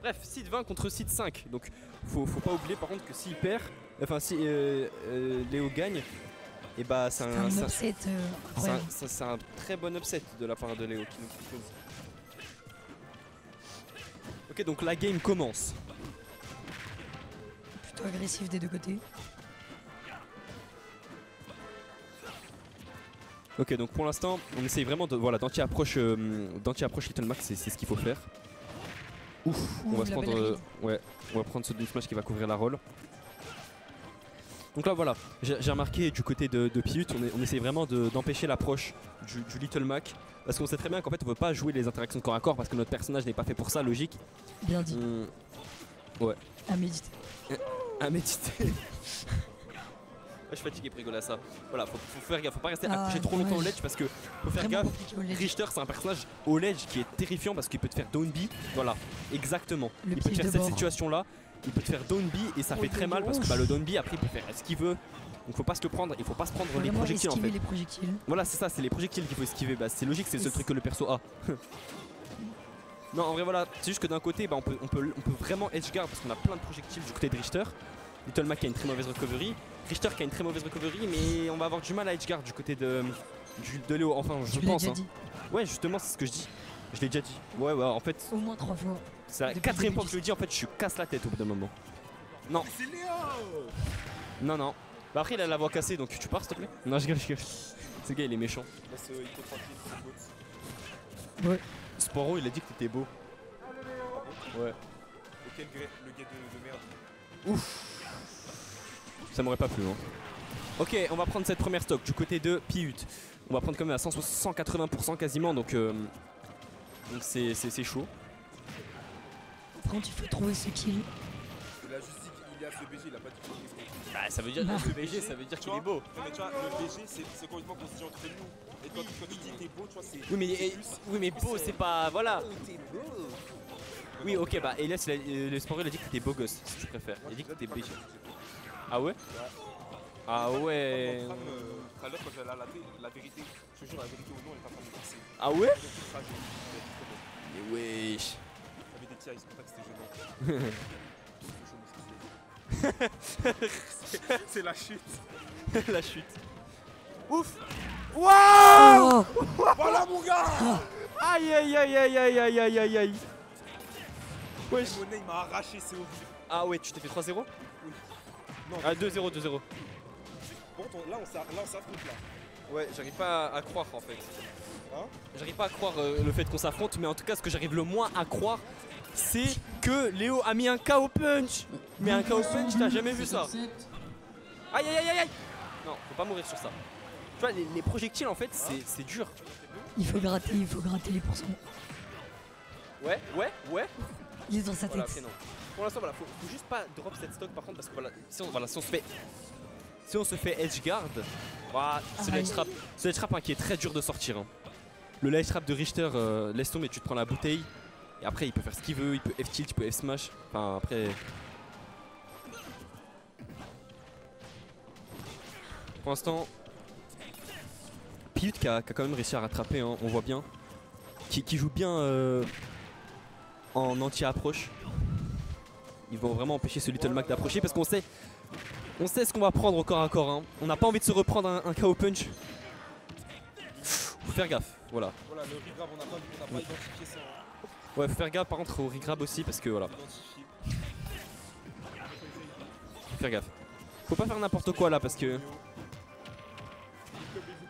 Bref, seed 20 contre seed 5. Donc faut pas oublier par contre que s'il perd, enfin si Léo gagne, et bah c'est un upset incroyable. C'est un très bon upset de la part de Léo qui nous propose. Ok, donc la game commence. Plutôt agressif des deux côtés. Ok, donc pour l'instant, on essaye vraiment de d'anti-approche Little Mac, c'est ce qu'il faut faire. Ouf, on va se prendre ouais, on va prendre ce Doom Smash qui va couvrir la roll. Donc là voilà, j'ai remarqué du côté de Piut, on essaye vraiment d'empêcher l'approche du Little Mac. Parce qu'on sait très bien qu'en fait on veut pas jouer les interactions de corps à corps parce que notre personnage n'est pas fait pour ça, logique. Bien dit. Ouais. À méditer. À méditer. Je suis fatigué pour rigoler à ça. Voilà, faut faire gaffe, faut pas rester accroché trop longtemps au ledge parce que faut faire gaffe. Richter c'est un personnage au ledge qui est terrifiant parce qu'il peut te faire down B. Voilà, exactement. Il peut te faire cette situation là, il peut te faire down B et ça fait très mal parce que bah, le down B après il peut faire ce qu'il veut. Donc faut pas se le prendre, il faut pas se prendre les projectiles en fait. Les projectiles. Voilà, c'est ça, c'est les projectiles qu'il faut esquiver. Bah, c'est logique, c'est le seul truc que le perso a. Non, en vrai voilà, c'est juste que d'un côté bah, on peut vraiment edgeguard parce qu'on a plein de projectiles du côté de Richter. Little Mac qui a une très mauvaise recovery. Richter qui a une très mauvaise recovery, mais on va avoir du mal à edgeguard du côté de Léo. Enfin, je pense. Hein. Ouais, justement, c'est ce que je dis. Je l'ai déjà dit. Ouais, en fait. Au moins 3 fois. C'est la 4ème fois que je le dis. En fait, je casse la tête au bout d'un moment. Non. C'est Léo. Non. Bah, après, il a la voix cassée, donc tu pars, s'il te plaît. Non, je rigole. Ce gars, il est méchant. Ouais. Sporo, il a dit que t'étais beau. Ouais. Auquel gré, le gars de merde. Ouf. Ça m'aurait pas plu hein. Ok, on va prendre cette première stock du côté de Piut. On va prendre quand même à 180% quasiment, donc c'est chaud. Par contre, il faut trouver ce kill. Il a juste dit qu'il est à ce BG, il a pas dit qu'il est. Bah ça veut dire que le BG, ça veut dire qu'il est beau. Mais tu vois, le BG c'est complètement constitué entre nous. Et quand tu dis t'es beau, tu vois, c'est. Oui mais beau c'est pas. Voilà. T'es beau. Oui ok bah Elias le Sporo il a dit que t'étais beau gosse si tu préfères. Il a dit que t'étais BG. Ah ouais? Ah ouais. Tout à l'heure quand j'ai la vérité, je te jure la vérité ou non, elle est pas en train de me passer. Ah ouais? Mais wesh. Il y avait des tirs, c'est pour ça que c'était gênant. C'est la chute. La chute. Ouf. Waouh. Voilà mon gars. Aïe. Wesh. Monet il m'a arraché, c'est horrible. Ah ouais, tu t'es fait 3-0? Oui. Non, ah 2-0. Bon, là on s'affronte là. Ouais, j'arrive pas à croire en fait. Hein? J'arrive pas à croire le fait qu'on s'affronte, mais en tout cas ce que j'arrive le moins à croire, c'est que Léo a mis un KO punch. Mais un KO punch, t'as jamais vu ça? Aïe. Non, faut pas mourir sur ça. Tu vois, les projectiles en fait, c'est dur. Il faut gratter les pourcents. Ouais. Il est dans sa tête. Voilà, non. Pour l'instant, voilà, faut juste pas drop cette stock par contre, parce que voilà, si on se fait edgeguard, voilà, c'est le edge trap qui est très dur de sortir. Hein. Le ledge trap de Richter, laisse tomber, tu te prends la bouteille. Et après, il peut faire ce qu'il veut, il peut F-tilt, il peut F-smash. Enfin, après. Pour l'instant, Piut qui a quand même réussi à rattraper, hein, on voit bien. Qui joue bien en anti-approche. Ils vont vraiment empêcher ce Little Mac d'approcher parce qu'on sait ce qu'on va prendre au corps à corps. Hein. On n'a pas envie de se reprendre un KO punch. Faut faire gaffe, voilà. Voilà, le regrab, on n'a pas identifié ça. Ouais, faut faire gaffe par contre au regrab aussi parce que voilà. Faut faire gaffe. Faut pas faire n'importe quoi là parce que.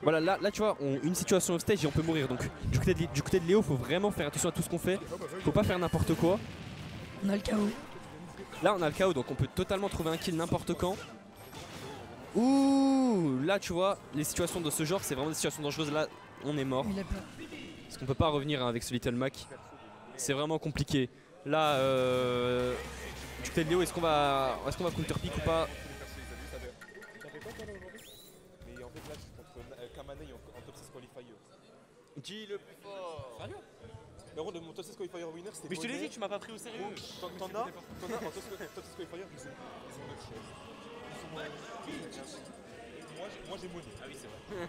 Voilà, là tu vois, une situation off stage et on peut mourir. Donc du côté de Léo, faut vraiment faire attention à tout ce qu'on fait. Faut pas faire n'importe quoi. On a le KO. Là on a le KO donc on peut totalement trouver un kill n'importe quand. Ouh, là tu vois, les situations de ce genre c'est vraiment des situations dangereuses. Là on est mort. Parce qu'on peut pas revenir hein, avec ce Little Mac. C'est vraiment compliqué. Là du côté de Léo, est-ce qu'on va counter pick ou pas? Mais en fait là je suis contre Kamanei en top 6 qualifier. Dis le plus fort. Sérieux? Mais gros, mon top 6 qualifier winner c'était. Mais je te l'ai dit, tu m'as pas pris au sérieux. T'en as en top 6 qualifier, ils ont 9 chaises. Moi j'ai monnaie. Ah oui c'est vrai.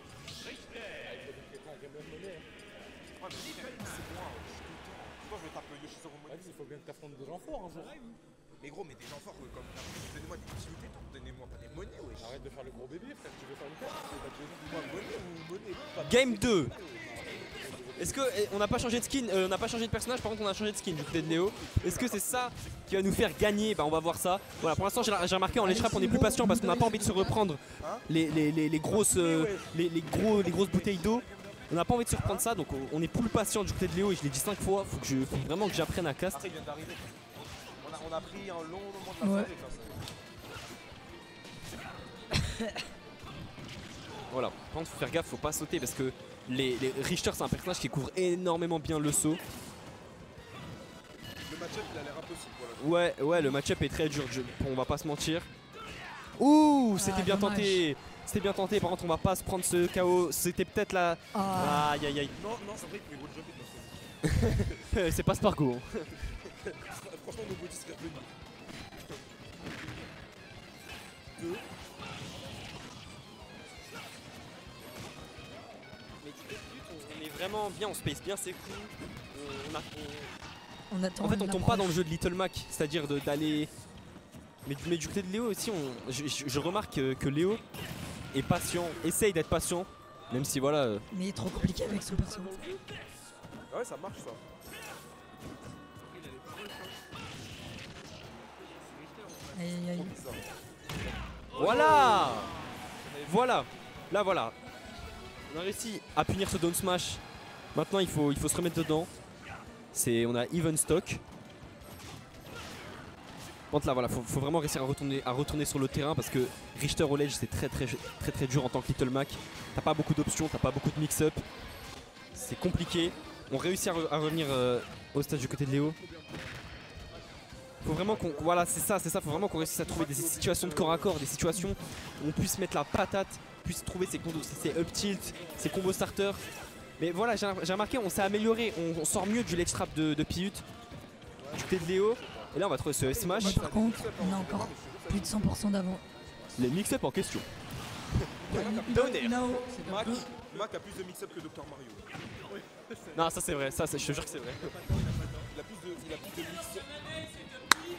Moi, je vais taper Yoshizaru Moni. Il faut bien que t'affrontes des gens forts un jour. Mais gros, mais des gens forts comme. Donnez-moi des utilités, donnez-moi pas des monnaies, wesh. Arrête de faire le gros bébé, frère. Tu veux faire une carte. Dis-moi monnaie ou monnaie. Game 2. Est-ce que on n'a pas changé de skin, on n'a pas changé de personnage, par contre on a changé de skin du côté de Léo. Est-ce que c'est ça qui va nous faire gagner? Bah on va voir ça. Voilà, pour l'instant j'ai remarqué en let's on est plus patient parce qu'on n'a pas envie de se reprendre les grosses bouteilles d'eau. On n'a pas envie de se reprendre ça, donc on est plus patient du côté de Léo et je l'ai dit 5 fois, faut vraiment que j'apprenne à cast. Après il vient d'arriver. On a pris un long moment de la soirée comme ça. Voilà, par contre faut faire gaffe, faut pas sauter parce que les Richter c'est un personnage qui couvre énormément bien le saut. Le match-up il a l'air impossible. Ouais, le match-up est très dur, on va pas se mentir. Ouh, c'était bien dommage. tenté. C'était bien tenté, par contre on va pas se prendre ce KO. C'était peut-être la... Aïe aïe aïe. Non, c'est vrai que mes wall jump C'est pas Spargo. Hein. franchement, nos bodies seraient revenus. 2. Mais du coup, on est vraiment bien, on space bien ses coups. On attend. En fait on tombe pas dans le jeu de Little Mac, c'est-à-dire d'aller... Mais du côté de Léo aussi, je remarque que Léo est patient, essaye d'être patient, même si voilà... Mais il est trop compliqué avec son perso. Ah ouais, ça marche ça. Aïe aïe aïe. Voilà. Là voilà. On a réussi à punir ce down smash. Maintenant il faut se remettre dedans. On a even stock. Là voilà, faut vraiment réussir à retourner sur le terrain parce que Richter au ledge c'est très dur en tant que Little Mac. T'as pas beaucoup d'options, t'as pas beaucoup de mix-up. C'est compliqué. On réussit à revenir au stage du côté de Léo. Faut vraiment qu'on... Voilà, c'est ça, faut vraiment qu'on réussisse à trouver des situations de corps à corps, des situations où on puisse mettre la patate, puisse trouver ses up tilt, ses combos starter. Mais voilà, j'ai remarqué, on s'est amélioré, on sort mieux du ledge trap de Piut, du côté de Léo. Et là on va trouver ce smash. Mais par contre, on a encore plus de 100% d'avant. Les mix-up en question. No. Mac a plus de mix-up que Dr Mario. Non, ça c'est vrai, je te jure que c'est vrai. Il a plus de mix-up.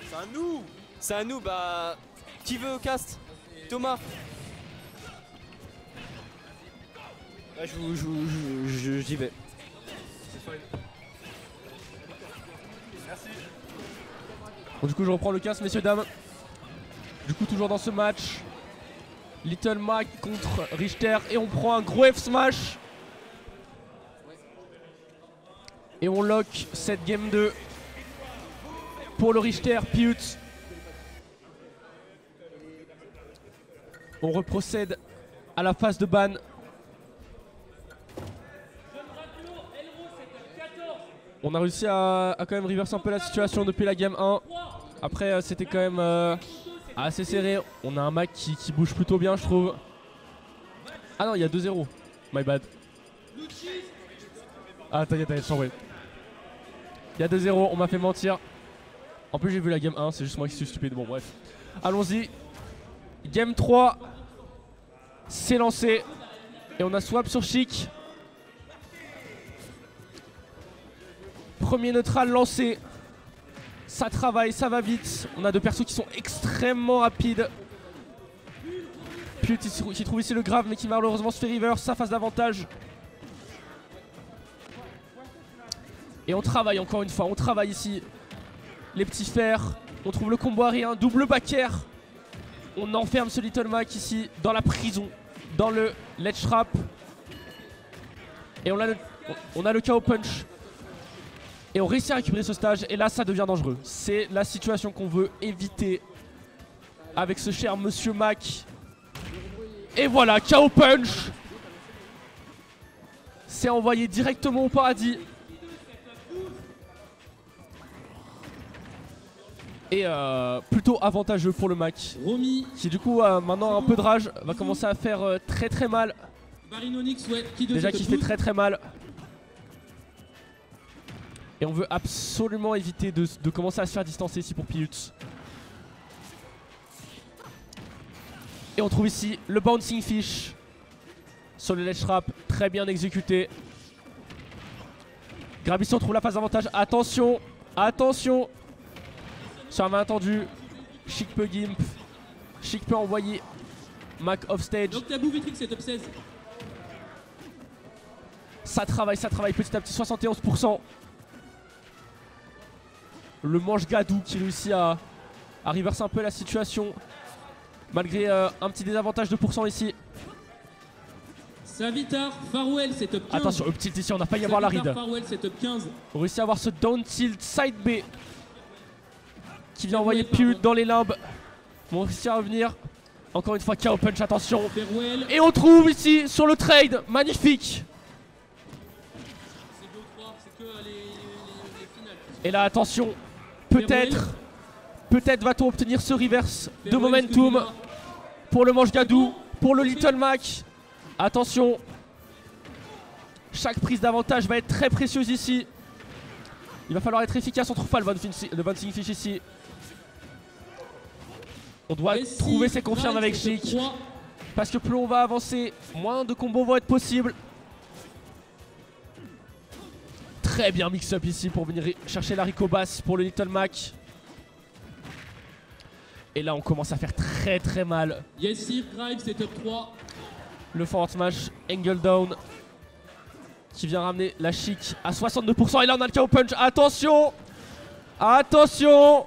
C'est à nous. C'est à nous, bah... Qui veut cast? Thomas. Là j'y vais. Bon, du coup je reprends le casque messieurs dames. Du coup toujours dans ce match, Little Mac contre Richter et on prend un gros F smash. Et on lock cette game 2 pour le Richter Piut. On reprocède à la phase de ban. On a réussi à quand même reverser un peu la situation depuis la game 1. Après c'était quand même assez serré. On a un Mac qui bouge plutôt bien je trouve. Ah non il y a 2-0. My bad. Ah t'inquiète, je t'en prie. Il y a 2-0, on m'a fait mentir. En plus j'ai vu la game 1, c'est juste moi qui suis stupide. Bon bref. Allons-y. Game 3. C'est lancé. Et on a swap sur Chic. Premier neutral lancé. Ça travaille, ça va vite. On a deux persos qui sont extrêmement rapides. Piut qui trouve ici le grave mais qui malheureusement se fait reverse. Sa phase d'avantage. Et on travaille encore une fois, on travaille ici. Les petits fers, on trouve le combo à rien, double back air. On enferme ce Little Mac ici dans la prison, dans le ledge trap. Et on a le KO punch. Et on réussit à récupérer ce stage et là ça devient dangereux. C'est la situation qu'on veut éviter avec ce cher Monsieur Mac. Et voilà, KO punch. C'est envoyé directement au paradis. Et plutôt avantageux pour le Mac. Romy, qui du coup maintenant un peu de rage, va commencer à faire très mal. Barinonyx, ouais, qui Déjà qui fait très mal. Et on veut absolument éviter de commencer à se faire distancer ici pour Piut. Et on trouve ici le Bouncing Fish sur le ledge trap, très bien exécuté. Grabici, on trouve la phase d'avantage. Attention, attention. Sur la main attendue, Chic peut gimp. Chic peut envoyer Mac off stage. Donc Tabou Vitrix c'est top 16. Ça travaille petit à petit, 71%. Le manche Gadou qui réussit à reverser un peu la situation. Malgré un petit désavantage de pourcent ici. Savitar, Farwell c'est top 15. Attention, up tilt ici, on a failli avoir la ride. Farwell c'est top 15. On réussit à avoir ce down tilt side B qui vient envoyer Piut dans les limbes. On réussit à revenir. Encore une fois, KO punch, attention. Farwell. Et on trouve ici sur le trade, magnifique. C'est BO3, c'est que les finales. Et là, attention, peut-être va-t-on obtenir ce reverse de momentum pour le manche Gadou, pour le Little Mac. Attention, chaque prise d'avantage va être très précieuse ici. Il va falloir être efficace, on trouve pas le bouncing fish ici. On doit trouver ses confirmes avec Chic. Parce que plus on va avancer, moins de combos vont être possibles. Très bien mix-up ici pour venir chercher la Rico basse pour le Little Mac. Et là on commence à faire très mal. Yes Sir, Drive c'est top 3. Le forward smash, angle down. Qui vient ramener la Chic à 62%. Et là on a le KO punch, attention. Attention.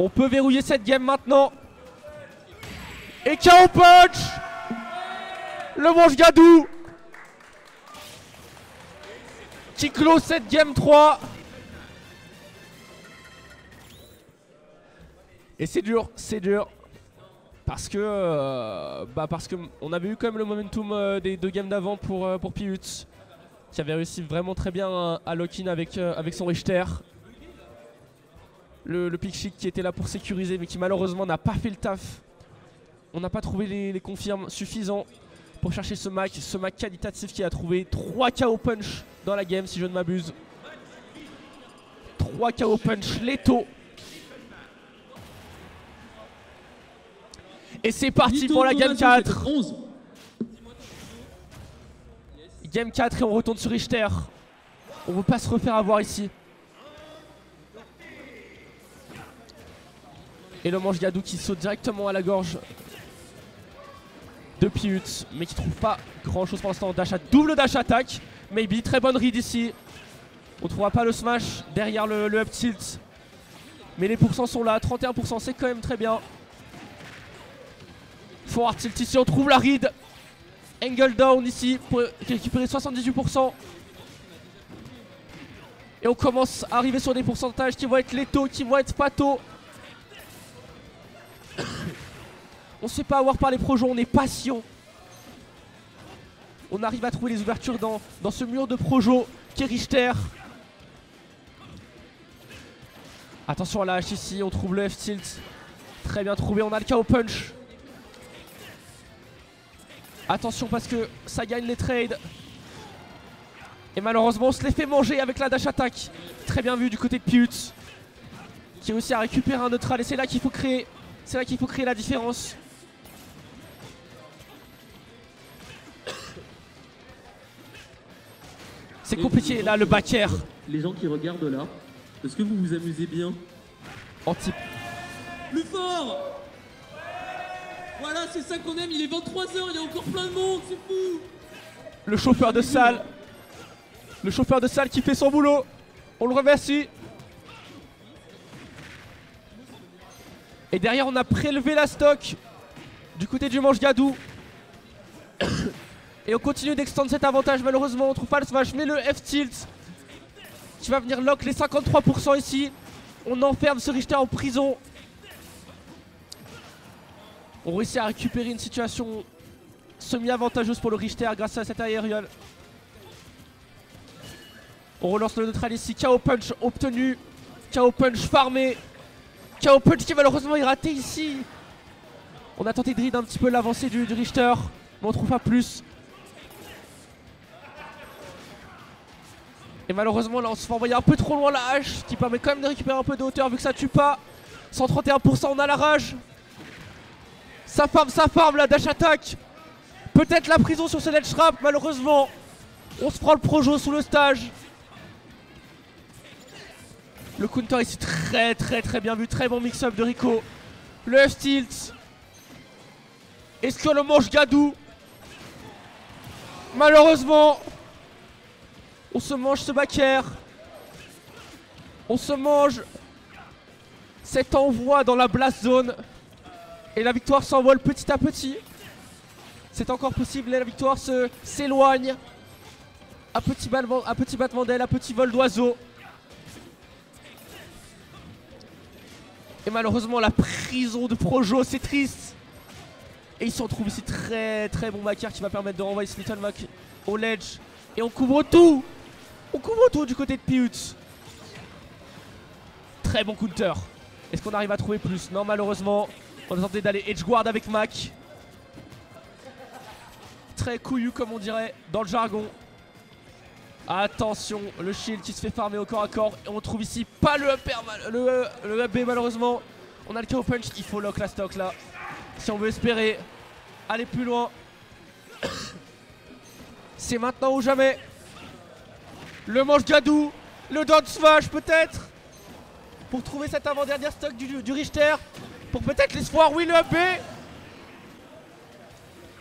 On peut verrouiller cette game maintenant. Et KO punch. Le manche Gadou qui close cette game 3. Et c'est dur, parce que on avait eu quand même le momentum des deux games d'avant pour Piut, qui avait réussi vraiment très bien à lock-in avec son Richter. Le pick Chic qui était là pour sécuriser, mais qui malheureusement n'a pas fait le taf. On n'a pas trouvé les confirmes suffisants pour chercher ce Mac qualitatif qui a trouvé 3 KO punch dans la game, si je ne m'abuse. 3 KO punch létaux. Et c'est parti pour la game 4. Game 4 et on retourne sur Richter. On ne veut pas se refaire avoir ici. Et le manche Gadou qui saute directement à la gorge de Piut, mais qui trouve pas grand chose pour l'instant. Double dash attack. Maybe, très bonne read ici. On ne trouvera pas le smash derrière le up tilt. Mais les pourcents sont là, 31%, c'est quand même très bien. Forward tilt ici, on trouve la read. Angle down ici pour récupérer 78%. Et on commence à arriver sur des pourcentages qui vont être létaux, qui vont être fataux. On se fait pas avoir par les projets, on est patient. On arrive à trouver les ouvertures dans ce mur de projo qui est Richter. Attention à la hache ici, on trouve le F-tilt. Très bien trouvé, on a le KO punch. Attention parce que ça gagne les trades. Et malheureusement on se les fait manger avec la dash attack. Très bien vu du côté de Piut, qui réussit à récupérer un neutral. Et c'est là qu'il faut créer. C'est là qu'il faut créer la différence. C'est compliqué là le back air. Les gens qui regardent là, est-ce que vous vous amusez bien? Anti. Plus fort. Voilà, c'est ça qu'on aime, il est 23h, il y a encore plein de monde, c'est fou. Le chauffeur de salle. Le chauffeur de salle qui fait son boulot. On le remercie. Et derrière on a prélevé la stock du côté du manche Gadou. Et on continue d'extendre cet avantage. Malheureusement on trouve pas le smash, mais le F-tilt qui va venir lock les 53% ici. On enferme ce Richter en prison. On réussit à récupérer une situation semi-avantageuse pour le Richter grâce à cet aérial. On relance le neutral ici. KO punch obtenu. KO punch farmé. KO punch qui malheureusement est raté ici. On a tenté de read un petit peu l'avancée du Richter, mais on trouve pas plus. Et malheureusement là on se fait envoyer un peu trop loin la hache, qui permet quand même de récupérer un peu de hauteur vu que ça tue pas. 131%, on a la rage. Ça farm la dash attack. Peut-être la prison sur ce ledge trap, malheureusement. On se prend le projo sous le stage. Le counter ici très bien vu. Très bon mix-up de Rico. Le F-tilt. Est-ce que le mange Gadou? Malheureusement, on se mange ce back air. On se mange cet envoi dans la blast zone. Et la victoire s'envole petit à petit. C'est encore possible et la victoire s'éloigne. Un petit battement d'aile, un petit vol d'oiseau. Et malheureusement la prison de Projo, c'est triste. Et il se retrouve ici très bon backer qui va permettre de renvoyer ce Little Mac au ledge. Et on couvre tout. On couvre tout du côté de Piut. Très bon counter. Est-ce qu'on arrive à trouver plus? Non, malheureusement. On a tenté d'aller edgeguard avec Mac. Très couillu comme on dirait dans le jargon. Attention, le shield qui se fait farmer au corps à corps. Et on trouve ici pas le upper, le up B malheureusement. On a le KO punch, il faut lock la stock là. Si on veut espérer aller plus loin. C'est maintenant ou jamais. Le manche Gadou, le down smash peut-être. Pour trouver cet avant-dernier stock du Richter. Pour peut-être l'espoir, oui le up B.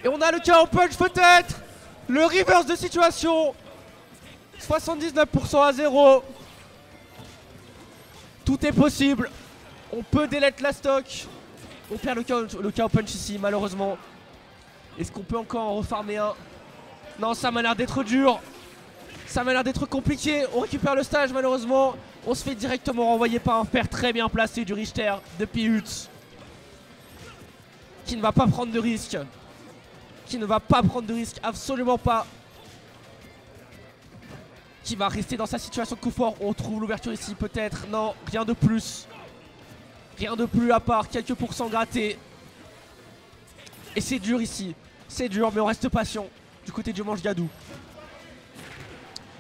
Et on a le KO punch peut-être. Le reverse de situation. 79% à 0. Tout est possible. On peut delete la stock. On perd le KO punch ici malheureusement. Est-ce qu'on peut encore en refarmer un? Non, ça m'a l'air d'être dur. Ça m'a l'air d'être compliqué. On récupère le stage malheureusement. On se fait directement renvoyer par un fer très bien placé du Richter de Piut. Qui ne va pas prendre de risque. Qui ne va pas prendre de risque, absolument pas. Qui va rester dans sa situation de coup fort. On trouve l'ouverture ici peut-être. Non, rien de plus. Rien de plus à part quelques pourcents grattés. Et c'est dur ici. C'est dur mais on reste patient. Du côté du manche Gadou.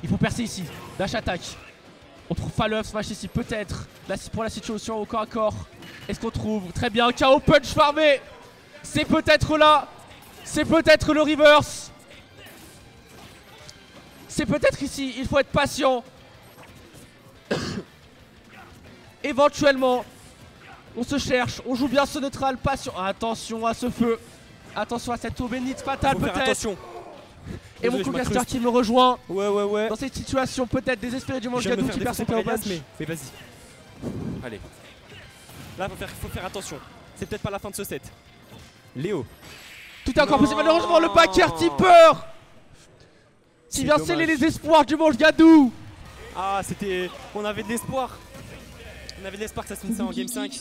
Il faut percer ici. Dash attaque. On trouve Fall smash ici peut-être. Là pour la situation au corps à corps. Est-ce qu'on trouve? Très bien. KO punch farmé. C'est peut-être là. C'est peut-être le reverse. C'est peut-être ici. Il faut être patient. Éventuellement. On se cherche. On joue bien ce neutral. Patient. Attention à ce feu. Attention à cette eau bénite fatale peut-être. Attention. Et mon co-caster qui me rejoint. Ouais. Dans cette situation peut-être désespérée du manche Gadou qui perd son KO punch. Mais vas-y. Allez. Là faut faire attention. C'est peut-être pas la fin de ce set. Léo. Tout est encore possible. Malheureusement le backer tipper qui vient sceller les espoirs du manche Gadou. Ah c'était. On avait de l'espoir. On avait de l'espoir que ça se finisse en game 5.